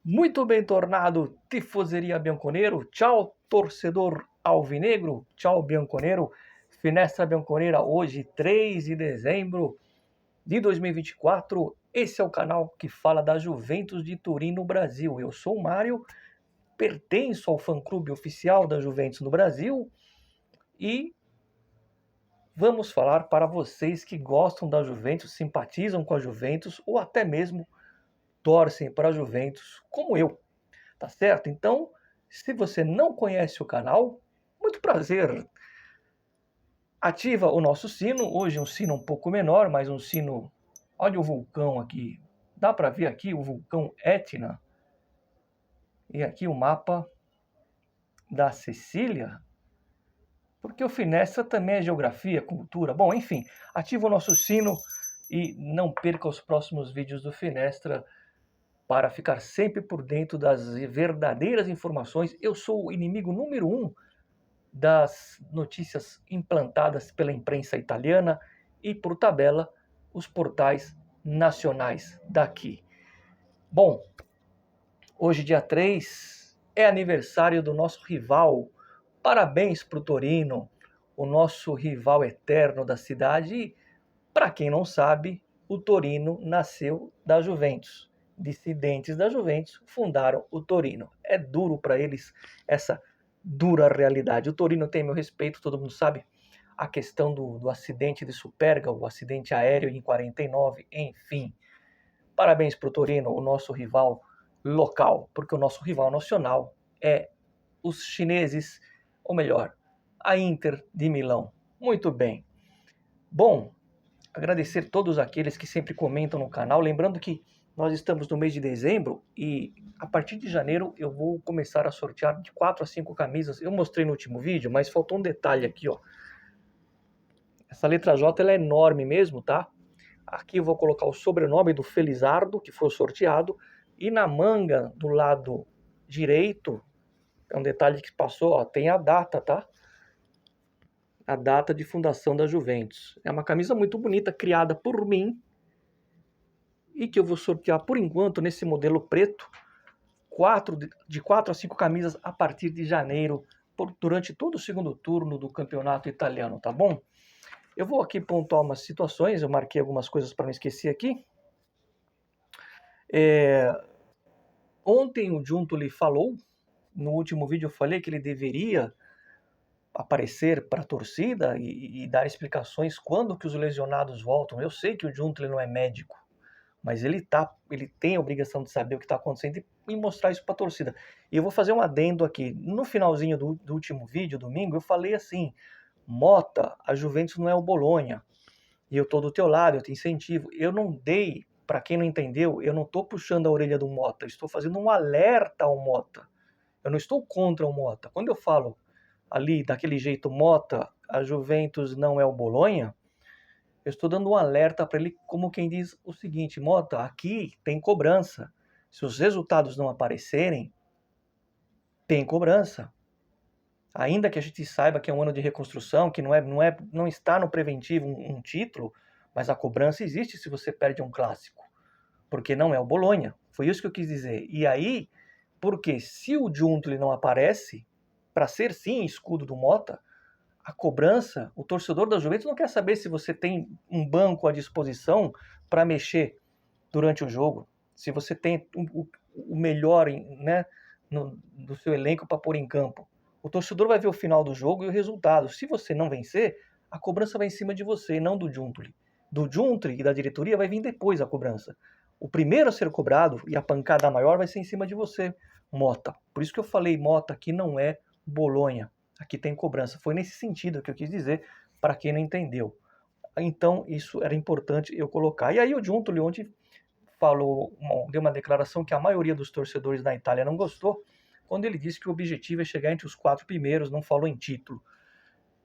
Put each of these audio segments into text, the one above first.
Muito bem tornado, Tifoseria Bianconero. Tchau, torcedor alvinegro. Tchau, Bianconero. Finestra Bianconera, hoje, 3 de dezembro de 2024. Esse é o canal que fala da Juventus de Turim no Brasil. Eu sou o Mário, pertenço ao fã-clube oficial da Juventus no Brasil e vamos falar para vocês que gostam da Juventus, simpatizam com a Juventus ou até mesmo torcem para a Juventus, como eu. Tá certo? Então, se você não conhece o canal, muito prazer. Ativa o nosso sino. Hoje um sino um pouco menor, mas um sino. Olha o vulcão aqui. Dá para ver aqui o vulcão Etna. E aqui o mapa da Sicília. Porque o Finestra também é geografia, cultura. Bom, enfim, ativa o nosso sino e não perca os próximos vídeos do Finestra para ficar sempre por dentro das verdadeiras informações. Eu sou o inimigo número 1 das notícias implantadas pela imprensa italiana e, por tabela, os portais nacionais daqui. Bom, hoje, dia 3, é aniversário do nosso rival. Parabéns para o Torino, o nosso rival eterno da cidade. E, para quem não sabe, o Torino nasceu da Juventus. Dissidentes da Juventus fundaram o Torino. É duro para eles essa dura realidade. O Torino tem meu respeito, todo mundo sabe a questão do acidente de Superga, o acidente aéreo em 49, enfim. Parabéns para o Torino, o nosso rival local, porque o nosso rival nacional é os chineses, ou melhor, a Inter de Milão. Muito bem. Bom, agradecer todos aqueles que sempre comentam no canal, lembrando que nós estamos no mês de dezembro e a partir de janeiro eu vou começar a sortear de 4 a 5 camisas. Eu mostrei no último vídeo, mas faltou um detalhe aqui, ó. Essa letra J ela é enorme mesmo, tá? Aqui eu vou colocar o sobrenome do Felizardo, que foi sorteado, e na manga do lado direito, é um detalhe que passou, ó, tem a data, tá? A data de fundação da Juventus. É uma camisa muito bonita, criada por mim, e que eu vou sortear por enquanto nesse modelo preto, de 4 a 5 camisas a partir de janeiro, durante todo o segundo turno do campeonato italiano, tá bom? Eu vou aqui pontuar umas situações, eu marquei algumas coisas para não esquecer aqui. Ontem o Giuntoli falou, no último vídeo eu falei que ele deveria aparecer para a torcida e dar explicações quando que os lesionados voltam. Eu sei que o Giuntoli não é médico, mas ele tem a obrigação de saber o que está acontecendo e mostrar isso para a torcida. E eu vou fazer um adendo aqui. No finalzinho do último vídeo, domingo, eu falei assim: Mota, a Juventus não é o Bolonha. E eu tô do teu lado, eu te incentivo. Eu não dei, para quem não entendeu, eu não tô puxando a orelha do Mota, eu estou fazendo um alerta ao Mota. Eu não estou contra o Mota. Quando eu falo ali daquele jeito, Mota, a Juventus não é o Bolonha, eu estou dando um alerta para ele, como quem diz o seguinte: Mota, aqui tem cobrança. Se os resultados não aparecerem, tem cobrança. Ainda que a gente saiba que é um ano de reconstrução, que não está no preventivo um título, mas a cobrança existe se você perde um clássico, porque não é o Bolonha. Foi isso que eu quis dizer. E aí, porque se o Giuntoli não aparece, para ser sim escudo do Mota, a cobrança, o torcedor da Juventus não quer saber se você tem um banco à disposição para mexer durante o jogo, se você tem o melhor, né, do seu elenco para pôr em campo. O torcedor vai ver o final do jogo e o resultado. Se você não vencer, a cobrança vai em cima de você, não do Giuntoli. Do Giuntoli e da diretoria vai vir depois a cobrança. O primeiro a ser cobrado e a pancada maior vai ser em cima de você, Mota. Por isso que eu falei, Mota, aqui não é Bolonha. Aqui tem cobrança. Foi nesse sentido que eu quis dizer, para quem não entendeu. Então, isso era importante eu colocar. E aí o Giuntoli ontem deu uma declaração que a maioria dos torcedores da Itália não gostou, quando ele disse que o objetivo é chegar entre os 4 primeiros, não falou em título.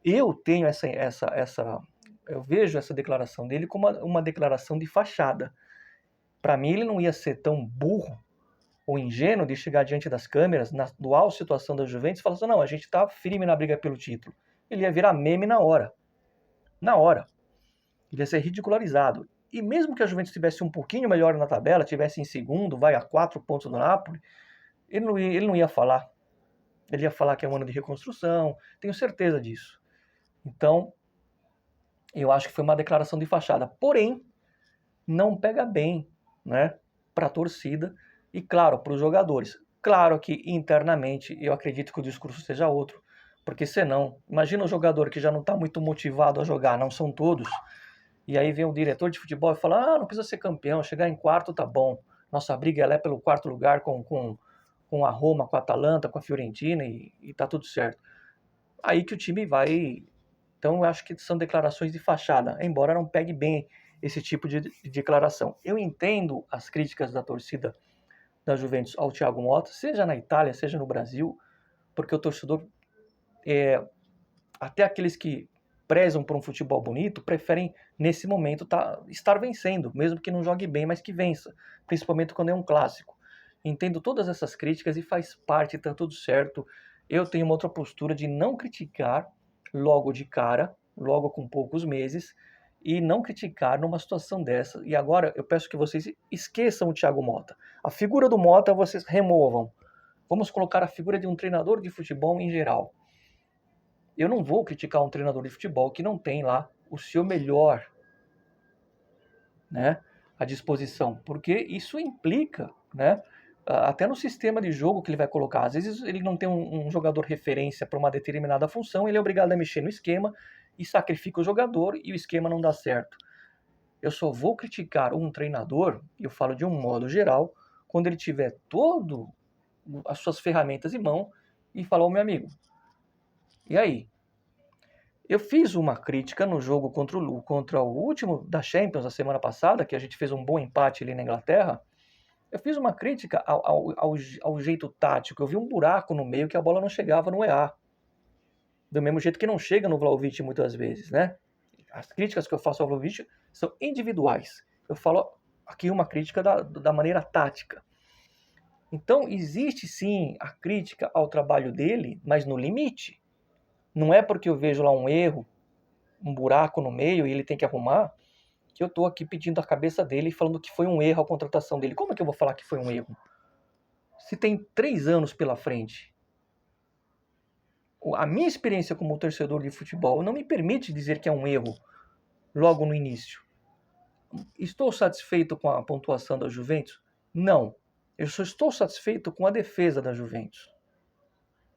Eu tenho eu vejo essa declaração dele como uma declaração de fachada. Para mim, ele não ia ser tão burro ou ingênuo de chegar diante das câmeras, na atual situação da Juventus, e falar assim: não, a gente está firme na briga pelo título. Ele ia virar meme na hora. Na hora. Ele ia ser ridicularizado. E mesmo que a Juventus estivesse um pouquinho melhor na tabela, tivesse em segundo, vai a 4 pontos do Napoli, ele não ia falar. Ele ia falar que é um ano de reconstrução, tenho certeza disso. Então, eu acho que foi uma declaração de fachada. Porém, não pega bem, né, para a torcida e, claro, para os jogadores. Claro que internamente eu acredito que o discurso seja outro, porque senão, imagina um jogador que já não está muito motivado a jogar, não são todos, e aí vem o diretor de futebol e fala: não precisa ser campeão, chegar em quarto tá bom. Nossa briga ela é pelo quarto lugar com a Roma, com a Atalanta, com a Fiorentina e tá tudo certo. Aí que o time vai. Então eu acho que são declarações de fachada, embora não pegue bem esse tipo de declaração. Eu entendo as críticas da torcida da Juventus ao Thiago Motta, seja na Itália, seja no Brasil, porque o torcedor, até aqueles que prezam por um futebol bonito, preferem nesse momento estar vencendo, mesmo que não jogue bem, mas que vença, principalmente quando é um clássico. Entendo todas essas críticas e faz parte, tá tudo certo. Eu tenho uma outra postura de não criticar logo de cara, logo com poucos meses, e não criticar numa situação dessa. E agora eu peço que vocês esqueçam o Thiago Motta. A figura do Motta vocês removam. Vamos colocar a figura de um treinador de futebol em geral. Eu não vou criticar um treinador de futebol que não tem lá o seu melhor, né, à disposição, porque isso implica, né, até no sistema de jogo que ele vai colocar. Às vezes ele não tem um jogador referência para uma determinada função, ele é obrigado a mexer no esquema e sacrifica o jogador e o esquema não dá certo. Eu só vou criticar um treinador, e eu falo de um modo geral, quando ele tiver todo as suas ferramentas em mão e falar: meu amigo, e aí? Eu fiz uma crítica no jogo contra o último da Champions, a semana passada, que a gente fez um bom empate ali na Inglaterra. Eu fiz uma crítica ao jeito tático. Eu vi um buraco no meio que a bola não chegava no EA. Do mesmo jeito que não chega no Vlahovic muitas vezes, né? As críticas que eu faço ao Vlahovic são individuais. Eu falo aqui uma crítica da maneira tática. Então, existe sim a crítica ao trabalho dele, mas no limite. Não é porque eu vejo lá um erro, um buraco no meio e ele tem que arrumar, que eu tô aqui pedindo a cabeça dele e falando que foi um erro a contratação dele. Como é que eu vou falar que foi um erro? Se tem 3 anos pela frente. A minha experiência como torcedor de futebol não me permite dizer que é um erro logo no início. Estou satisfeito com a pontuação da Juventus? Não. Eu só estou satisfeito com a defesa da Juventus,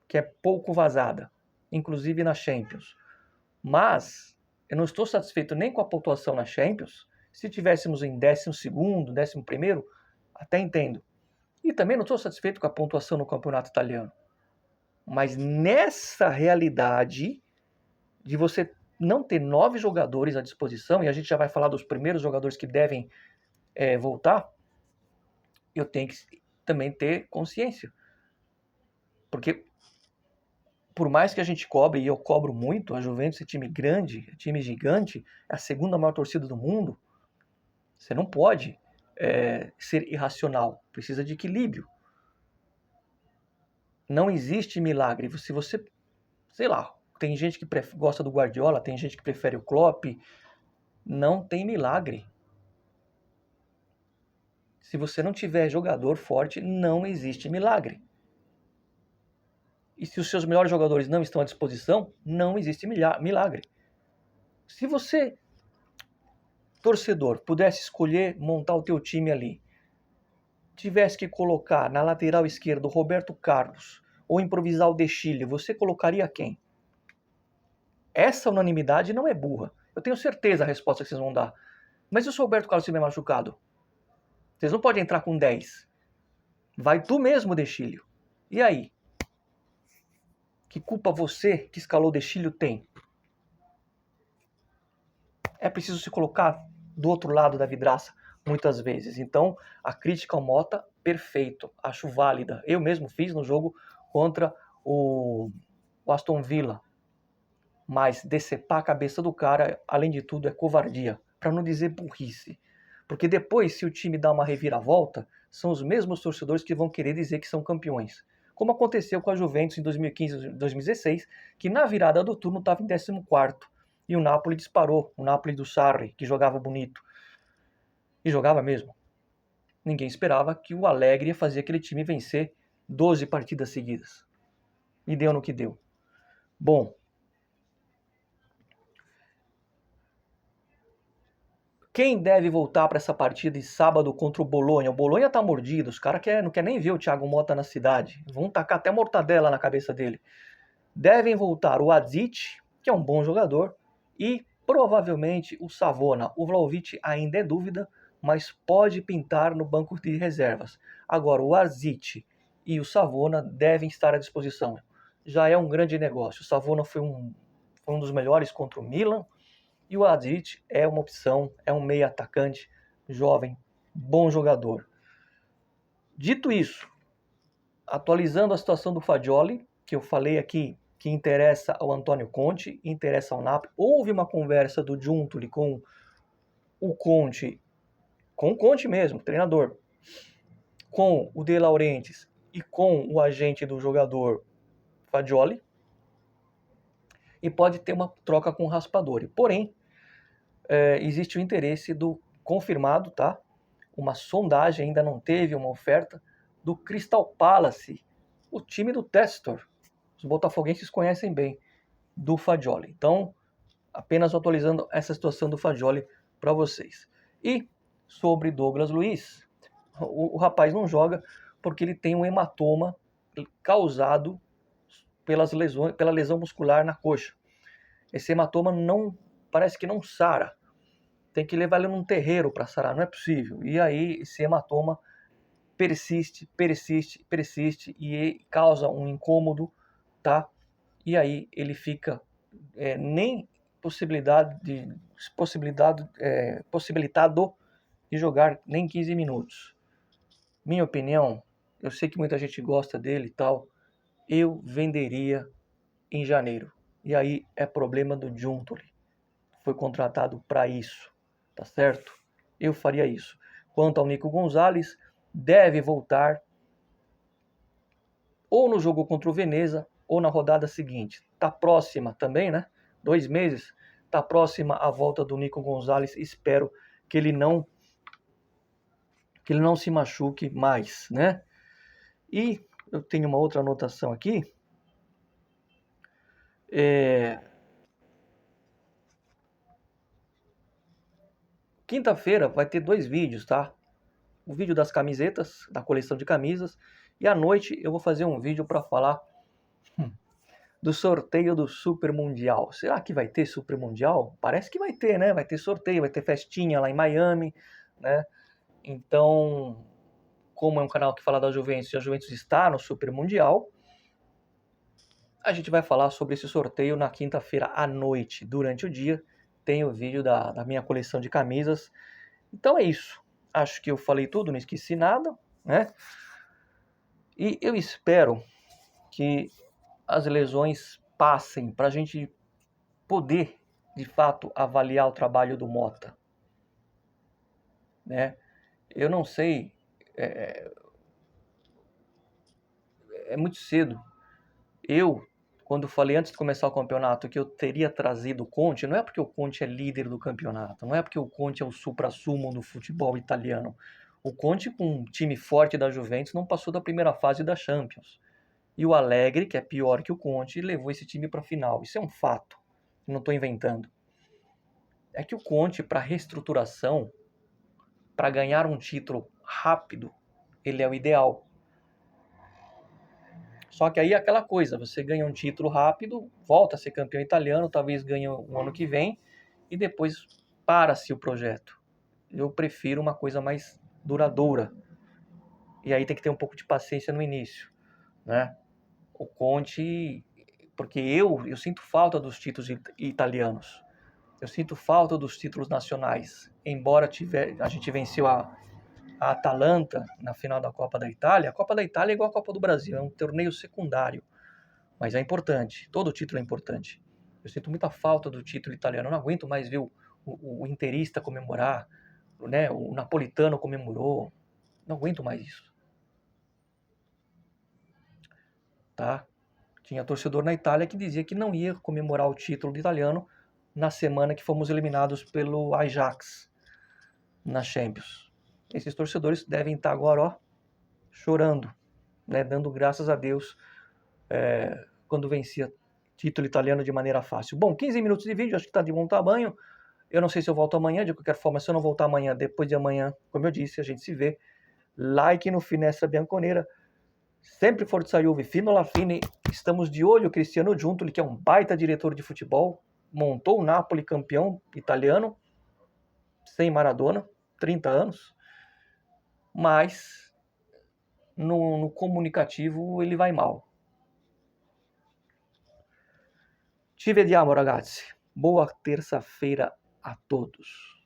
que é pouco vazada, inclusive na Champions. Mas eu não estou satisfeito nem com a pontuação na Champions. Se tivéssemos em 12º, 11º, até entendo. E também não estou satisfeito com a pontuação no campeonato italiano. Mas nessa realidade de você não ter 9 jogadores à disposição, e a gente já vai falar dos primeiros jogadores que devem voltar, eu tenho que também ter consciência. Porque por mais que a gente cobre, e eu cobro muito, a Juventus é time grande, é time gigante, é a segunda maior torcida do mundo, você não pode ser irracional, precisa de equilíbrio. Não existe milagre. Se você, sei lá, tem gente que gosta do Guardiola, tem gente que prefere o Klopp, não tem milagre. Se você não tiver jogador forte, não existe milagre. E se os seus melhores jogadores não estão à disposição, não existe milagre. Se você, torcedor, pudesse escolher montar o teu time ali, tivesse que colocar na lateral esquerda o Roberto Carlos ou improvisar o De Chile, você colocaria quem? Essa unanimidade não é burra. Eu tenho certeza a resposta que vocês vão dar. Mas e se o Roberto Carlos estiver machucado? Vocês não podem entrar com 10. Vai tu mesmo, De Chile. E aí? Que culpa você que escalou De Chile tem? É preciso se colocar do outro lado da vidraça muitas vezes. Então, a crítica ao Motta, perfeito, acho válida. Eu mesmo fiz no jogo contra o Aston Villa. Mas decepar a cabeça do cara, além de tudo, é covardia, para não dizer burrice. Porque depois, se o time dá uma reviravolta, são os mesmos torcedores que vão querer dizer que são campeões. Como aconteceu com a Juventus em 2015 e 2016, que na virada do turno estava em 14º. E o Napoli disparou, o Napoli do Sarri, que jogava bonito. E jogava mesmo. Ninguém esperava que o Alegre ia fazer aquele time vencer 12 partidas seguidas. E deu no que deu. Bom, quem deve voltar para essa partida de sábado contra o Bolonha? O Bolonha tá mordido, os caras não querem nem ver o Thiago Motta na cidade. Vão tacar até mortadela na cabeça dele. Devem voltar o Adzic, que é um bom jogador, e provavelmente o Savona. O Vlahovic ainda é dúvida, mas pode pintar no banco de reservas. Agora, o Adzic e o Savona devem estar à disposição. Já é um grande negócio. O Savona foi um dos melhores contra o Milan, e o Adzic é uma opção, é um meio atacante, jovem, bom jogador. Dito isso, atualizando a situação do Fagioli, que eu falei aqui que interessa ao Antônio Conte, interessa ao Napoli. Houve uma conversa do Giuntoli com o Conte mesmo, treinador, com o De Laurentiis e com o agente do jogador Fagioli, e pode ter uma troca com o Raspadori. Porém, existe o interesse do confirmado, tá? Uma sondagem, ainda não teve uma oferta, do Crystal Palace, o time do Testor. Os botafoguenses conhecem bem do Fagioli. Então, apenas atualizando essa situação do Fagioli para vocês. E sobre Douglas Luiz, o rapaz não joga porque ele tem um hematoma causado pela lesão muscular na coxa. Esse hematoma parece que não sara. Tem que levar ele num terreiro para sarar, não é possível. E aí esse hematoma persiste e causa um incômodo, tá? E aí ele fica nem possibilitado de jogar nem 15 minutos. Minha opinião, eu sei que muita gente gosta dele e tal, eu venderia em janeiro. E aí é problema do Giuntoli. Foi contratado para isso, tá certo? Eu faria isso. Quanto ao Nico Gonzalez, deve voltar ou no jogo contra o Veneza ou na rodada seguinte. Tá próxima também, né? 2 meses. Tá próxima a volta do Nico Gonzalez. Espero que ele não se machuque mais, né? E eu tenho uma outra anotação aqui. Quinta-feira vai ter 2 vídeos, tá? O vídeo das camisetas, da coleção de camisas, e à noite eu vou fazer um vídeo para falar do sorteio do Super Mundial. Será que vai ter Super Mundial? Parece que vai ter, né? Vai ter sorteio, vai ter festinha lá em Miami, né? Então, como é um canal que fala da Juventus e a Juventus está no Super Mundial, a gente vai falar sobre esse sorteio na quinta-feira à noite. Durante o dia tem o vídeo da minha coleção de camisas. Então é isso. Acho que eu falei tudo, não esqueci nada, né? E eu espero que as lesões passem para a gente poder, de fato, avaliar o trabalho do Motta, né? Eu não sei, é muito cedo. Quando falei antes de começar o campeonato que eu teria trazido o Conte, não é porque o Conte é líder do campeonato, não é porque o Conte é o suprassumo do futebol italiano. O Conte, com um time forte da Juventus, não passou da primeira fase da Champions. E o Allegri, que é pior que o Conte, levou esse time para a final. Isso é um fato, não estou inventando. É que o Conte, para reestruturação, para ganhar um título rápido, ele é o ideal. Só que aí é aquela coisa, você ganha um título rápido, volta a ser campeão italiano, talvez ganhe o ano que vem, e depois para-se o projeto. Eu prefiro uma coisa mais duradoura. E aí tem que ter um pouco de paciência no início, né? O Conte, porque eu sinto falta dos títulos italianos. Eu sinto falta dos títulos nacionais. Embora a gente venceu a Atalanta na final da Copa da Itália, a Copa da Itália é igual a Copa do Brasil, é um torneio secundário, mas é importante, todo título é importante. Eu sinto muita falta do título italiano, eu não aguento mais ver o interista comemorar, né? O napolitano comemorou, não aguento mais isso. Tá? Tinha torcedor na Itália que dizia que não ia comemorar o título do italiano na semana que fomos eliminados pelo Ajax. na Champions. Esses torcedores devem estar agora, ó, chorando, né, dando graças a Deus quando vencia título italiano de maneira fácil. Bom, 15 minutos de vídeo, acho que está de bom tamanho. Eu não sei se eu volto amanhã, de qualquer forma, se eu não voltar amanhã, depois de amanhã, como eu disse, a gente se vê. Like no Finestra Bianconera. Sempre Forza Juve, fino alla fine. Estamos de olho, Cristiano Giuntoli, que é um baita diretor de futebol, montou o Napoli campeão italiano, sem Maradona, 30 anos, mas no comunicativo ele vai mal. Ci vediamo, ragazzi. Boa terça-feira a todos.